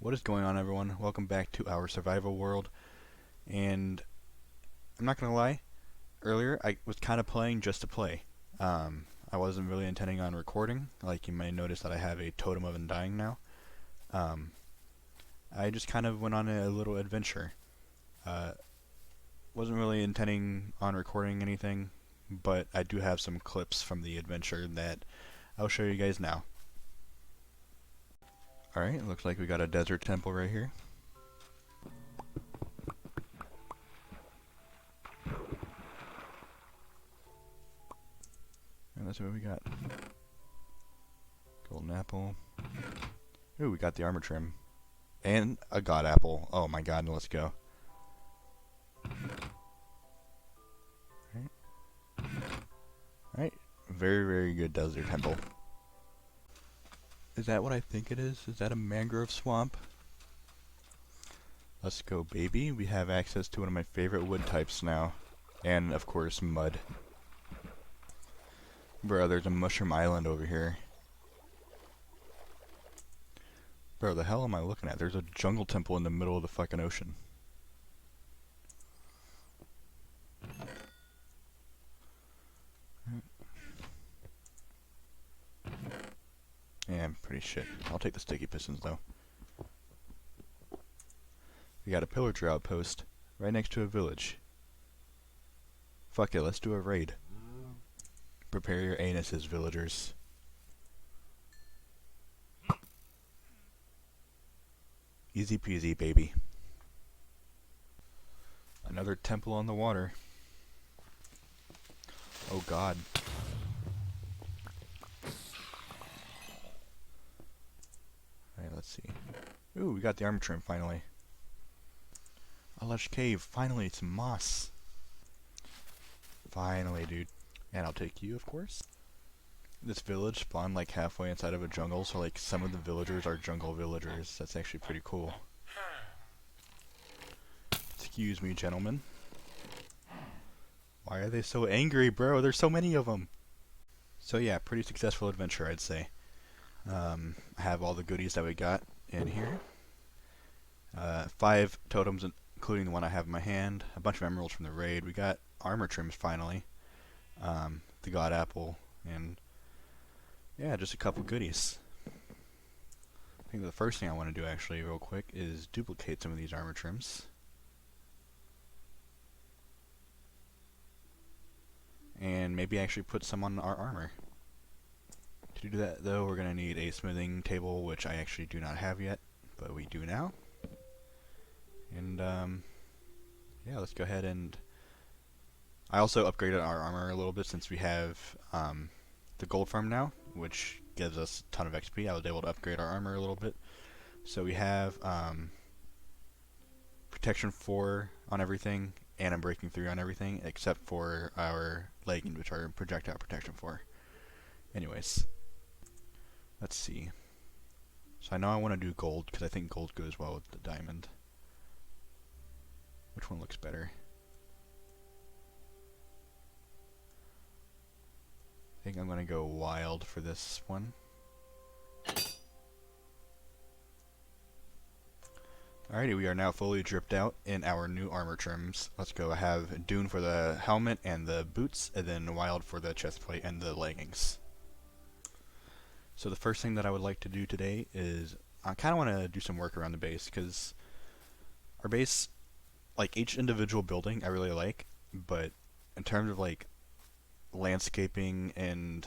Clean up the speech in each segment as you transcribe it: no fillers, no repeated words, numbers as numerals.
What is going on, everyone? Welcome back to our survival world. And I'm not gonna lie, earlier I was kind of playing just to play. I wasn't really intending on recording. Like, you may notice that I have a totem of undying now. Um, I just kind of went on a little adventure. Uh, wasn't really intending on recording anything, but I do have some clips from the adventure that I'll show you guys now. Alright, looks like we got a desert temple right here. And let's see what we got. Golden apple. Ooh, we got the armor trim. And a god apple. Oh my god, let's go. Alright. Very, very good desert temple. Is that what I think it is? Is that a mangrove swamp? Let's go, baby. We have access to one of my favorite wood types now. And, of course, mud. Bro, there's a mushroom island over here. Bro, the hell am I looking at? There's a jungle temple in the middle of the fucking ocean. Yeah, I'm pretty shit. I'll take the sticky pistons, though. We got a pillager outpost right next to a village. Fuck it, let's do a raid. Prepare your anuses, villagers. Easy peasy, baby. Another temple on the water. Oh god. Alright, let's see. Ooh, we got the armor trim finally. A lush cave. Finally, some moss. Finally, dude. And I'll take you, of course. This village spawned like halfway inside of a jungle, so like some of the villagers are jungle villagers. That's actually pretty cool. Excuse me, gentlemen. Why are they so angry, bro? There's so many of them. So yeah, pretty successful adventure, I'd say. I have all the goodies that we got in here. 5 totems, including the one I have in my hand. A bunch of emeralds from the raid. We got armor trims finally. The god apple, and yeah, just a couple goodies. I think the first thing I want to do actually real quick is duplicate some of these armor trims. And maybe actually put some on our armor. To do that though, we're going to need a smithing table, which I actually do not have yet, but we do now. And yeah, let's go ahead and... I also upgraded our armor a little bit since we have the gold farm now, which gives us a ton of XP. I was able to upgrade our armor a little bit. So we have protection 4 on everything, and breaking 3 on everything, except for our leggings, which are projectile protection 4. Anyways, let's see. So I know I want to do gold, because I think gold goes well with the diamond. Which one looks better? I think I'm going to go wild for this one. Alrighty, we are now fully dripped out in our new armor trims. Let's go. I have Dune for the helmet and the boots, and then Wild for the chest plate and the leggings. So the first thing that I would like to do today is I kind of want to do some work around the base, because our base, like each individual building I really like, but in terms of like landscaping and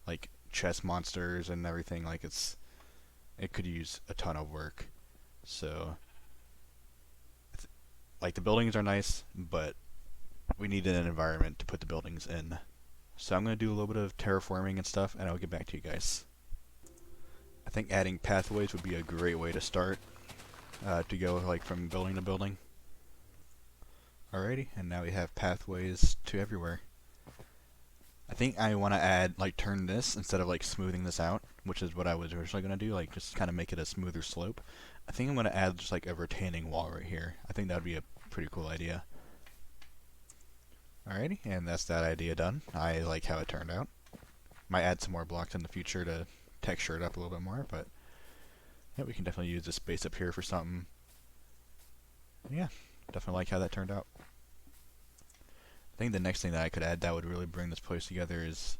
like chest monsters and everything, like it could use a ton of work. So like the buildings are nice, but we need an environment to put the buildings in. So I'm going to do a little bit of terraforming and stuff, and I'll get back to you guys. I think adding pathways would be a great way to start, to go like from building to building. Alrighty, and now we have pathways to everywhere. I think I want to add, like, turn this instead of like smoothing this out, which is what I was originally going to do, like just kind of make it a smoother slope. I think I'm going to add just like a retaining wall right here. I think that would be a pretty cool idea. Alrighty, and that's that idea done. I like how it turned out. Might add some more blocks in the future to texture it up a little bit more, but Yeah, we can definitely use this space up here for something. Yeah, definitely like how that turned out. I think the next thing that I could add that would really bring this place together is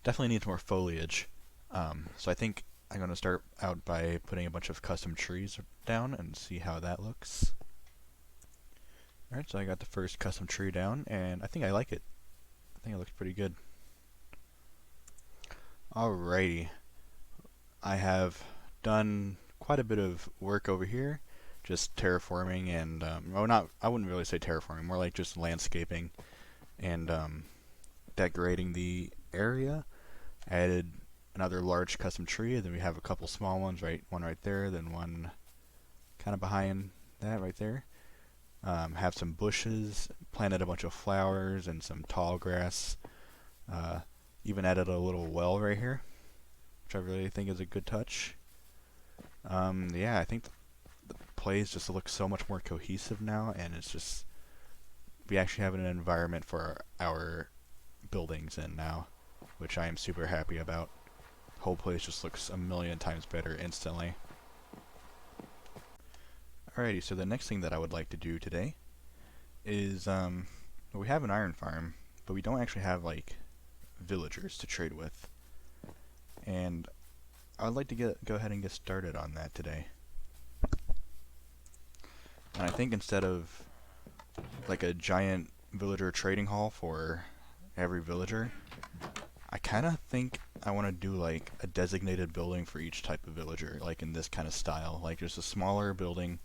definitely needs more foliage. So I think I'm going to start out by putting a bunch of custom trees down and see how that looks. Alright, so I got the first custom tree down, and I think I like it. I think it looks pretty good. Alrighty. I have done quite a bit of work over here, just terraforming and, well, not, I wouldn't really say terraforming, more like just landscaping and decorating the area. I added another large custom tree, then we have a couple small ones, one right there, then one kind of behind that right there. Have some bushes, planted a bunch of flowers and some tall grass. Even added a little well right here, which I really think is a good touch. Yeah, I think the plays just look so much more cohesive now, and it's just, we actually have an environment for our buildings in now, which I am super happy about. The whole place just looks a million times better instantly. Alrighty, so the next thing that I would like to do today is, well, we have an iron farm, but we don't actually have, like, villagers to trade with. And I would like to go ahead and get started on that today. And I think instead of like a giant villager trading hall for every villager, I kind of think I want to do like a designated building for each type of villager, like in this kind of style. Like just a smaller building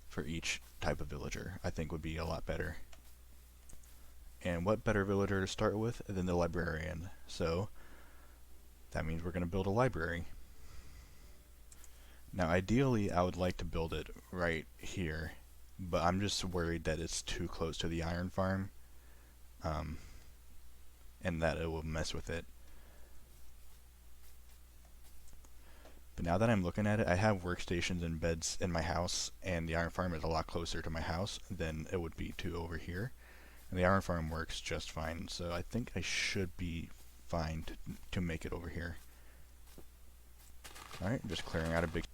for each type of villager, I think would be a lot better. And what better villager to start with than the librarian? So that means we're going to build a library. Now ideally I would like to build it right here, but I'm just worried that it's too close to the iron farm, and that it will mess with it. But now that I'm looking at it, I have workstations and beds in my house, and the iron farm is a lot closer to my house than it would be to over here. And the iron farm works just fine, so I think I should be fine to make it over here. Alright, I'm just clearing out a big...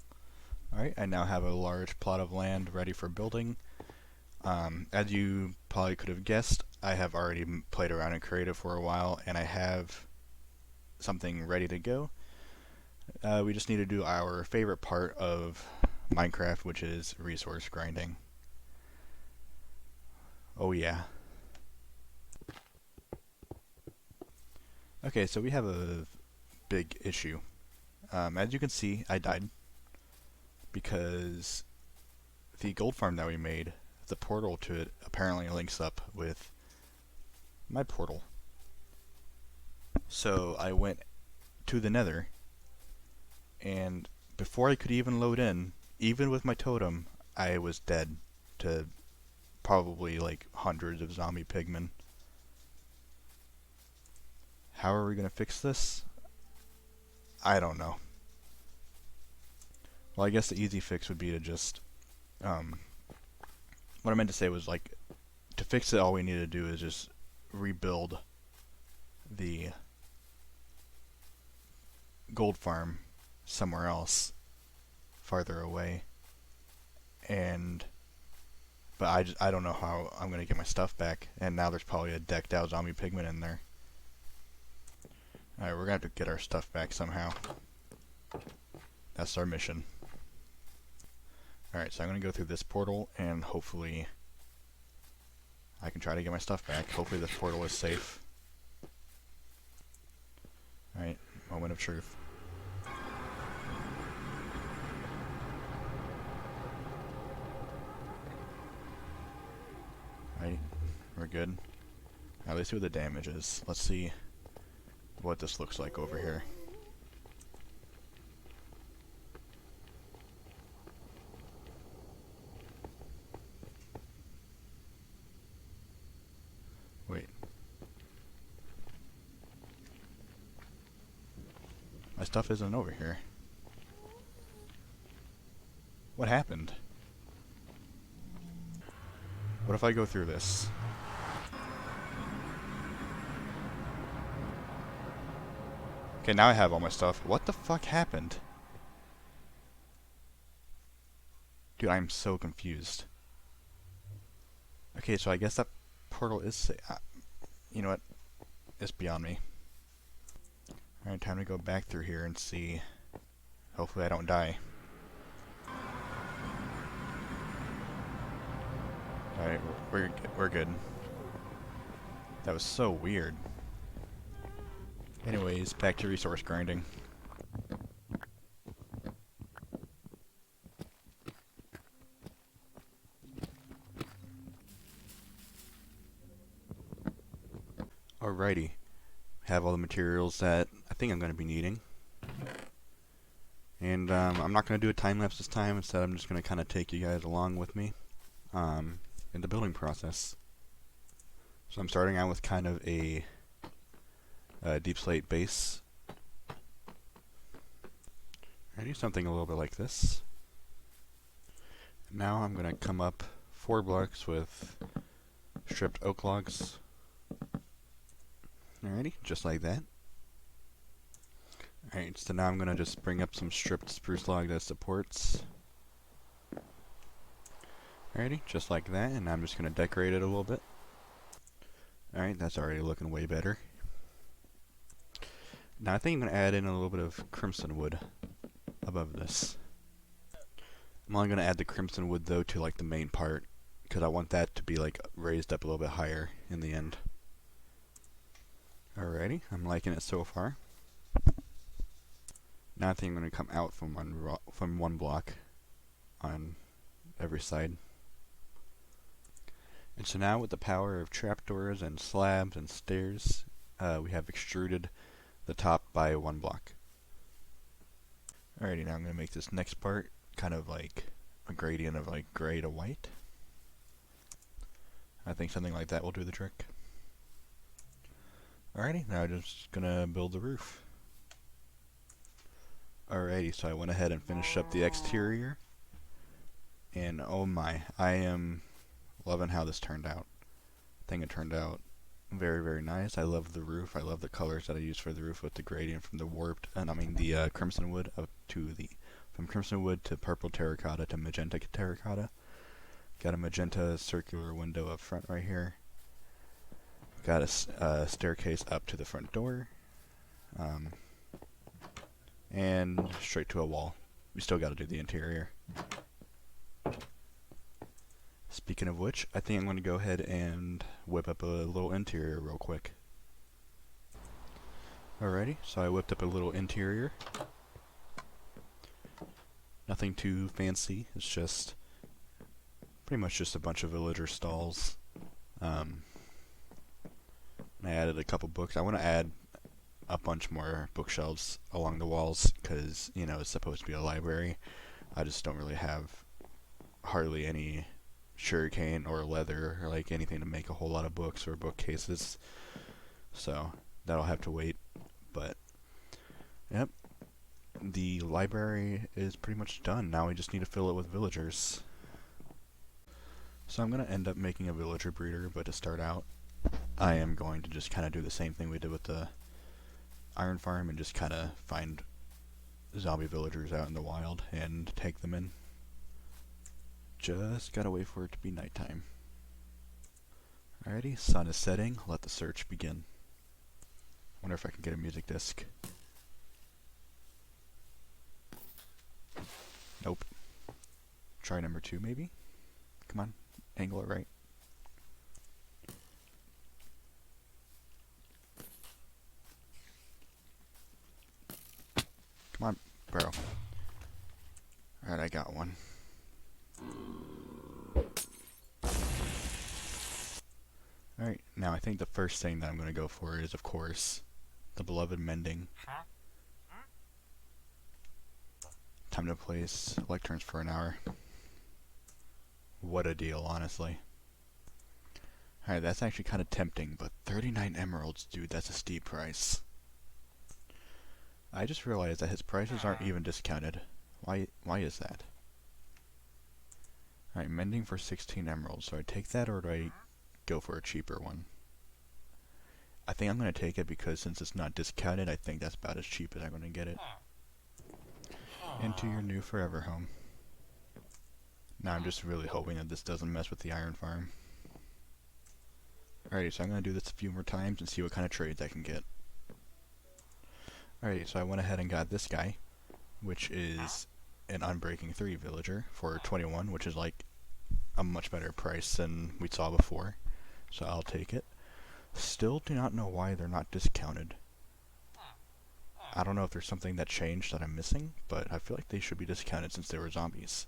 Alright, I now have a large plot of land ready for building. As you probably could have guessed, I have already played around in creative for a while, and I have something ready to go. We just need to do our favorite part of Minecraft, which is resource grinding. Oh yeah. Okay, so we have a big issue. As you can see, I died because the gold farm that we made, the portal to it apparently links up with my portal. So I went to the nether, and before I could even load in, even with my totem, I was dead to probably like hundreds of zombie pigmen. How are we going to fix this? I don't know. Well, I guess the easy fix would be to just, what I meant to say was, like, to fix it, all we need to do is just rebuild the gold farm somewhere else, farther away. But I don't know how I'm going to get my stuff back, and now there's probably a decked out zombie pigman in there. Alright, we're going to have to get our stuff back somehow. That's our mission. Alright, so I'm going to go through this portal, and hopefully I can try to get my stuff back. Hopefully this portal is safe. Alright, moment of truth. Alright, we're good. Now let's see what the damage is. Let's see what this looks like over here. Wait. My stuff isn't over here. What happened? What if I go through this? Okay, now I have all my stuff. What the fuck happened? Dude, I'm so confused. Okay, so I guess that portal is... you know what? It's beyond me. Alright, time to go back through here and see. Hopefully I don't die. Alright, we're good. That was so weird. Anyways, back to resource grinding. Alrighty. Have all the materials that I think I'm going to be needing. And I'm not going to do a time lapse this time. Instead, I'm just going to kind of take you guys along with me in the building process. So I'm starting out with kind of a deep slate base. I do something a little bit like this. Now I'm going to come up 4 blocks with stripped oak logs. Alrighty, just like that. Alright, so now I'm going to just bring up some stripped spruce log that supports. Alrighty, just like that, and I'm just going to decorate it a little bit. Alright, that's already looking way better. Now I think I'm going to add in a little bit of crimson wood above this. I'm only going to add the crimson wood though to like the main part, because I want that to be like raised up a little bit higher in the end. Alrighty, I'm liking it so far. Now I think I'm going to come out from one block on every side. And so now with the power of trapdoors and slabs and stairs, we have extruded the top by 1 block. Alrighty, now I'm going to make this next part kind of like a gradient of like gray to white. I think something like that will do the trick. Alrighty, now I'm just going to build the roof. Alrighty, so I went ahead and finished up the exterior. And oh my, I am loving how this turned out. I think it turned out very, very nice. I love the roof. I love the colors that I used for the roof with the gradient from the warped, the crimson wood up to from crimson wood to purple terracotta to magenta terracotta. Got a magenta circular window up front right here. Got a staircase up to the front door. And straight to a wall. We still got to do the interior. Speaking of which, I think I'm going to go ahead and whip up a little interior real quick. Alrighty, so I whipped up a little interior. Nothing too fancy, it's just pretty much just a bunch of villager stalls. I added a couple books. I want to add a bunch more bookshelves along the walls because, you know, it's supposed to be a library. I just don't really have hardly any sugarcane or leather or like anything to make a whole lot of books or bookcases. So that'll have to wait. But yep, the library is pretty much done. Now we just need to fill it with villagers. So I'm going to end up making a villager breeder, but to start out, I am going to just kind of do the same thing we did with the iron farm and just kind of find zombie villagers out in the wild and take them in. Just gotta wait for it to be nighttime. Alrighty, sun is setting. Let the search begin. Wonder if I can get a music disc. Nope. Try number 2 maybe? Come on, angle it right. Come on, bro. Alright, I got one. Alright, now I think the first thing that I'm going to go for is, of course, the beloved mending. Time to place lecterns for an hour. What a deal, honestly. Alright, that's actually kind of tempting, but 39 emeralds, dude, that's a steep price. I just realized that his prices aren't even discounted. Why is that? Alright, mending for 16 emeralds. So I take that or do I go for a cheaper one? I think I'm going to take it because since it's not discounted, I think that's about as cheap as I'm going to get it. Into your new forever home. Now I'm just really hoping that this doesn't mess with the iron farm. Alrighty, so I'm going to do this a few more times and see what kind of trades I can get. Alrighty, so I went ahead and got this guy, which is an Unbreaking 3 villager for 21, which is like a much better price than we saw before. So I'll take it. Still do not know why they're not discounted. I don't know if there's something that changed that I'm missing, but I feel like they should be discounted since they were zombies.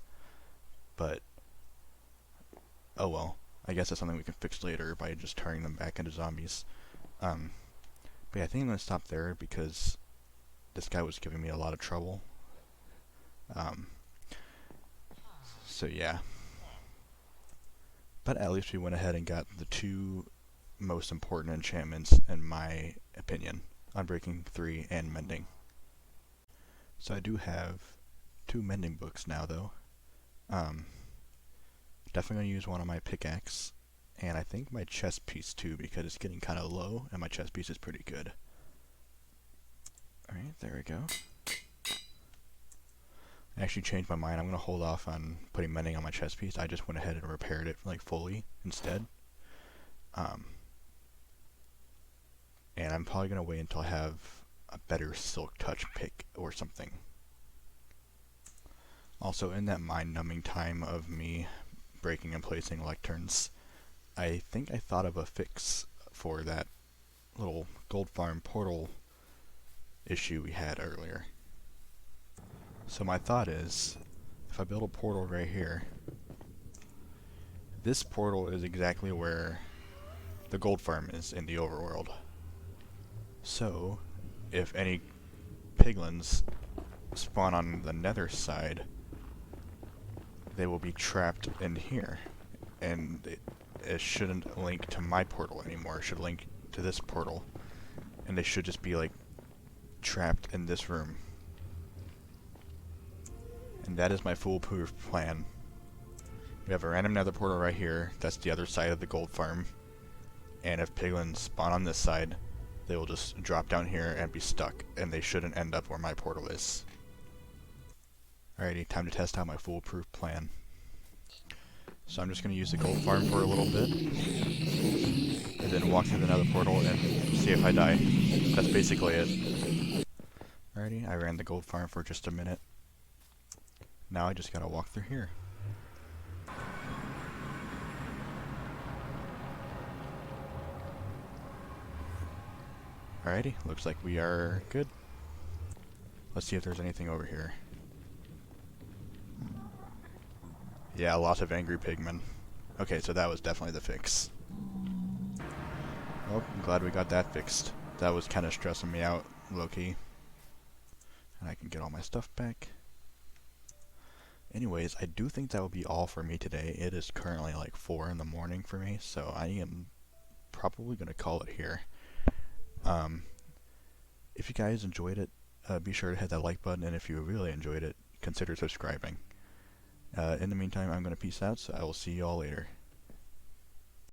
But, oh well. I guess that's something we can fix later by just turning them back into zombies. But yeah, I think I'm going to stop there because this guy was giving me a lot of trouble. So yeah. But at least we went ahead and got the two most important enchantments in my opinion. Unbreaking 3 and Mending. So I do have 2 Mending books now though. Definitely going to use one on my pickaxe, and I think my chest piece too, because it's getting kind of low, and my chest piece is pretty good. Alright, there we go. I actually changed my mind. I'm going to hold off on putting mending on my chest piece. I just went ahead and repaired it like fully instead. And I'm probably going to wait until I have a better silk touch pick or something. Also, in that mind-numbing time of me breaking and placing lecterns, I think I thought of a fix for that little gold farm portal issue we had earlier. So my thought is, if I build a portal right here, this portal is exactly where the gold farm is in the overworld. So, if any piglins spawn on the nether side, they will be trapped in here, and it shouldn't link to my portal anymore. It should link to this portal, and they should just be like trapped in this room. And that is my foolproof plan. We have a random nether portal right here. That's the other side of the gold farm. And if piglins spawn on this side, they will just drop down here and be stuck, and they shouldn't end up where my portal is. Alrighty, time to test out my foolproof plan. So I'm just going to use the gold farm for a little bit, and then walk through the nether portal and see if I die. That's basically it. Alrighty, I ran the gold farm for just a minute. Now I just gotta walk through here. Alrighty, looks like we are good. Let's see if there's anything over here. Yeah, lots of angry pigmen. Okay, so that was definitely the fix. Well, I'm glad we got that fixed. That was kind of stressing me out, low-key. And I can get all my stuff back. Anyways, I do think that will be all for me today. It is currently like 4 in the morning for me, so I am probably going to call it here. If you guys enjoyed it, be sure to hit that like button, and if you really enjoyed it, consider subscribing. In the meantime, I'm going to peace out, so I will see you all later.